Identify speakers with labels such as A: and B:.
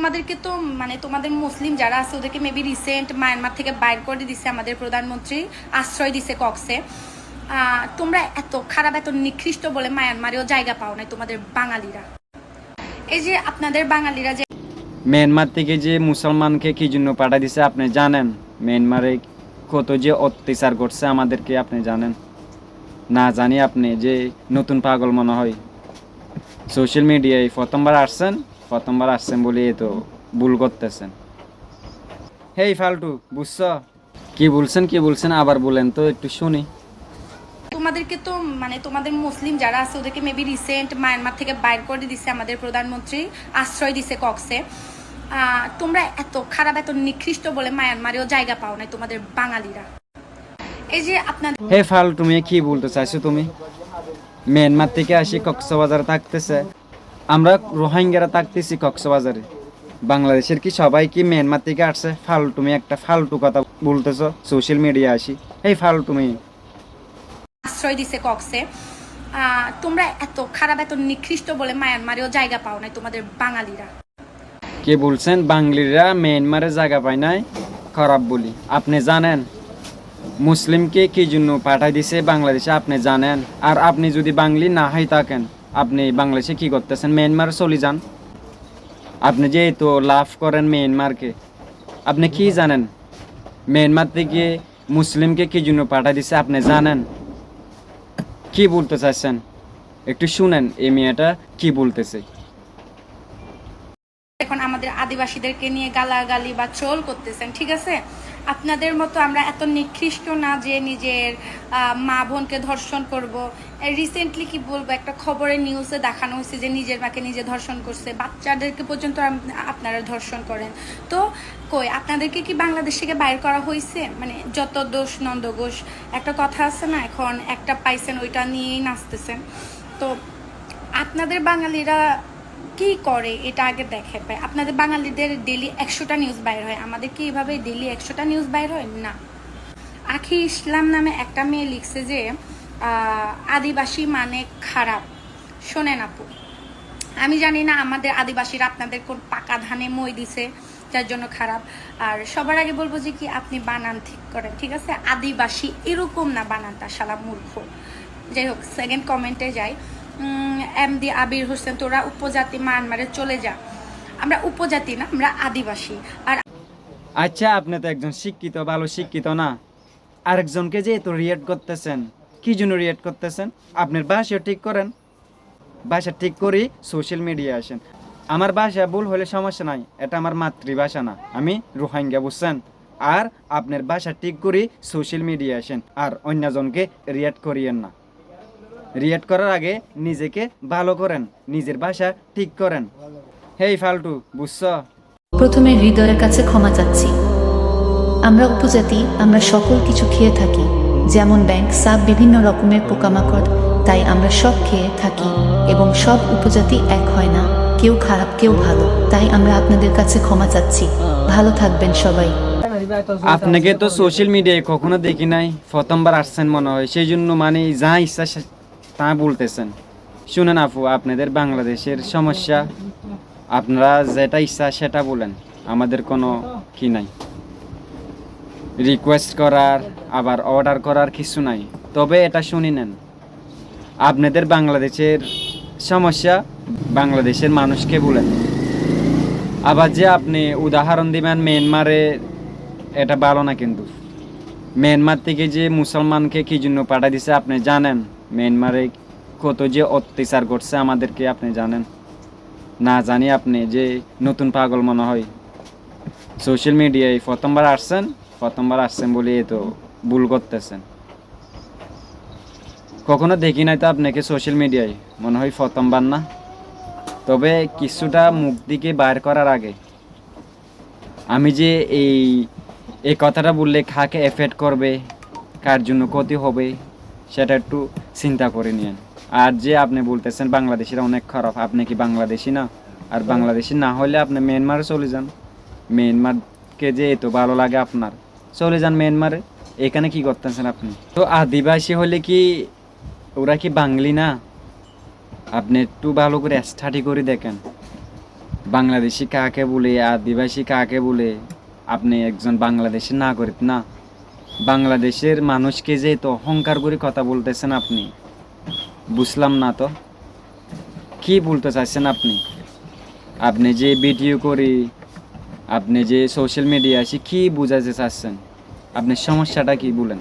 A: তোমাদেরকে তো তোমাদের মুসলিম যারা আছে ওদেরকে মেবি রিসেন্ট মায়ানমার থেকে বাইর করে দিছে আমাদের প্রধানমন্ত্রী, আশ্রয় দিছে কক্সে। তোমরা এত খারাপ এত নিকৃষ্ট বলে মায়ানমারেও জায়গা পাও নাই তোমাদের বাঙালিরা। এই যে আপনাদের বাঙালিরা যে
B: মিয়ানমার থেকে যে মুসলমানকে কি জন্য পাঠা দিছে আপনি জানেন? মিয়ানমারে কত যে অত্যাচার করছে আমাদেরকে আপনি জানেন না? জানি আপনি যে নতুন পাগল মনে হয় সোশ্যাল মিডিয়ায় প্রথমবার আসছেন বলে তো ভুল করতেছেন। হেই ফালতু, বুঝছ? কি বলছেন আবার বলেন তো একটু শুনি।
A: তোমাদেরকে তো তোমাদের মুসলিম যারা আছে ওদেরকে মেবি রিসেন্ট মায়ানমার থেকে বাইর করে দিছে আমাদের প্রধানমন্ত্রী, আশ্রয় দিছে কক্সে। তোমরা এত খারাপ এত নিকৃষ্ট বলে মায়ানমারেও জায়গা পাও নাই তোমাদের বাঙালিরা। এই যে আপনাদের
B: হে ফালতু, তুমি কি বলতে চাইছো? তুমি মিয়ানমার থেকে আসি কক্সবাজারে থাকতেছে, আমরা রোহিঙ্গারা থাকতেছি কক্সবাজারে। বাংলাদেশের কি সবাই কি মিয়ানমার থেকে আসছে? ফালতু, তুমি একটা ফালতু কথা বলতেছো সোশ্যাল মিডিয়া আসি। এই ফালতু, তুমি
A: আশ্রয় দিছে কক্সে। তোমরা এত খারাপ এত নিকৃষ্ট বলে মায়ানমারেও জায়গা পাও নাই তোমাদের বাঙালিরা।
B: কে বলছেন বাঙালিরা মিয়ানমারে জায়গা পায় নাই? খারাপ বলি। আপনি জানেন মুসলিমকে কি জন্য পাঠাই দিছে বাংলাদেশে? আপনি জানেন? আর আপনি যদি বাঙালি না হয়ে থাকেন, আপনি বাংলাদেশে কি করতেছেন? মিয়ানমারে চলে যান। আপনি যে তো লাভ করেন মিয়ানমারকে, আপনি কি জানেন মিয়ানমার থেকে মুসলিমকে কি জন্য পাঠাই দিছে? আপনি জানেন? কি বলতে চাইছেন একটু শুনেন এই মেয়েটা কি বলতেছে।
A: এখন আমাদের আদিবাসীদেরকে নিয়ে গালাগালি বা ট্রোল করতেছেন, ঠিক আছে? আপনাদের মতো আমরা এত নিকৃষ্ট না যে নিজের মা বোনকে ধর্ষণ করব। রিসেন্টলি কি বলবো, একটা খবরের নিউজে দেখানো হয়েছে যে নিজের মাকে নিজে ধর্ষণ করছে, বাচ্চাদেরকে পর্যন্ত আপনারা ধর্ষণ করেন। তো কই আপনাদেরকে কি বাংলাদেশ থেকে বাইর করা হয়েছে? যত দোষ নন্দ ঘোষ, একটা কথা আছে না, এখন একটা পাইছেন ওইটা নিয়েই নাচতেছেন। তো আপনাদের বাঙালিরা কি করে এটা আগে দেখে পায়। আপনাদের বাঙালিদের ডেলি 100টা নিউজ বাইর হয়, আমাদের কি এইভাবে ডেলি 100টা নিউজ বাইর হয় না। আখি ইসলাম নামে একটা মেয়ে লিখছে যে আদিবাসী মানে খারাপ। শোনেন আপু, আমি জানি না আমাদের আদিবাসীরা আপনাদের কোন পাকা ধানে মই দিছে যার জন্য খারাপ। আর সবার আগে বলবো যে কি আপনি বানান ঠিক করেন, ঠিক আছে? আদিবাসী এরকম না বানানটা, শালা মূর্খ। যাই হোক, সেকেন্ড কমেন্টে যাই। এমডি আবির হোসেন, তোরা উপজাতি মায়ানমারে চলে যা। আমরা উপজাতি না, আমরা আদিবাসী। আর
B: আচ্ছা, আপনি তো একজন শিক্ষিত, ভালো শিক্ষিত না? আরেকজনকে যে এত রিয়েক্ট করতেছেন, কি জন্য রিয়েক্ট করতেছেন? আপনার ভাষা ঠিক করেন, ভাষা ঠিক করি সোশ্যাল মিডিয়া আসেন। আমার ভাষা ভুল হলে সমস্যা নাই, এটা আমার মাতৃভাষা না, আমি রোহিঙ্গা, বুঝছেন? আর আপনার ভাষা ঠিক করি সোশ্যাল মিডিয়া আসেন, আর অন্যজনকে রিয়েক্ট করিয়েন না। রিয়েক্ট করার আগে নিজেকে ভালো করেন, নিজের ভাষা ঠিক করেন। হেই ফালতু, বুঝছ?
C: প্রথমে হৃদয়ের কাছে ক্ষমা চাচ্ছি। আমরা উপজাতি, আমরা সকল কিছু খেয়ে থাকি, যেমন ব্যাঙ, সাপ, বিভিন্ন রকমের পোকামাকড়। তাই আমরা সব খেয়ে থাকি এবং সব উপজাতি এক হয় না, কেউ খারাপ কেউ ভালো। তাই আমরা আপনাদের কাছে ক্ষমা চাচ্ছি। ভালো থাকবেন সবাই।
B: আপনাকে তো সোশ্যাল মিডিয়ায় কখনো দেখি নাই, প্রথমবার আসছেন মনে হয়, সেই জন্য যা ইচ্ছা তা বলতেছেন। শুনেন আপু, আপনাদের বাংলাদেশের সমস্যা, আপনারা যেটা ইচ্ছা সেটা বলেন, আমাদের কোনো কি নাই, রিকোয়েস্ট করার আবার অর্ডার করার কিছু নাই। তবে এটা শুনি নেন, আপনাদের বাংলাদেশের সমস্যা বাংলাদেশের মানুষকে বলেন। আবার যে আপনি উদাহরণ দিবেন মিয়ানমারে, এটা ভালো না। কিন্তু মিয়ানমার থেকে যে মুসলমানকে কি জন্য পাঠাই দিছে আপনি জানেন? মিয়ানমারে কত যে অত্যাচার করছে আমাদেরকে আপনি জানেন না? জানি আপনি যে নতুন পাগল মনে হয় সোশ্যাল মিডিয়ায় প্রথমবার আসছেন বলে তো ভুল করতেছেন। কখনো দেখি নাই তো আপনাকে সোশ্যাল মিডিয়ায়, মনে হয় প্রথমবার না? তবে কিছুটা মুখ দিকে বাইর করার আগে আমি যে এই কথাটা বললে কাকে এফেক্ট করবে, কার জন্য ক্ষতি হবে, সেটা একটু চিন্তা করে নিন। আর যে আপনি বলতেছেন বাংলাদেশিরা অনেক খারাপ, আপনি কি বাংলাদেশি না? আর বাংলাদেশি না হলে আপনি মিয়ানমারে চলে যান। মিয়ানমারকে যে এত ভালো লাগে আপনার, চলে যান মিয়ানমারে। এখানে কি করতেছেন আপনি? তো আদিবাসী হলে কি ওরা কি বাঙালি না? আপনি একটু ভালো করে স্টাডি করে দেখেন। বাংলাদেশি কাকে বলে, আদিবাসী কাকে বলে? আপনি একজন বাংলাদেশের নাগরিক না? বাংলাদেশের মানুষকে যে তো অহংকার করে কথা বলতেছেন আপনি, বুঝলাম না তো কি বলতে চাচ্ছেন আপনি? আপনি যে ভিডিও করি, আপনি যে সোশ্যাল মিডিয়া আসি, কি বুঝাতে চাচ্ছেন? আপনি সমস্যাটা কি বলেন?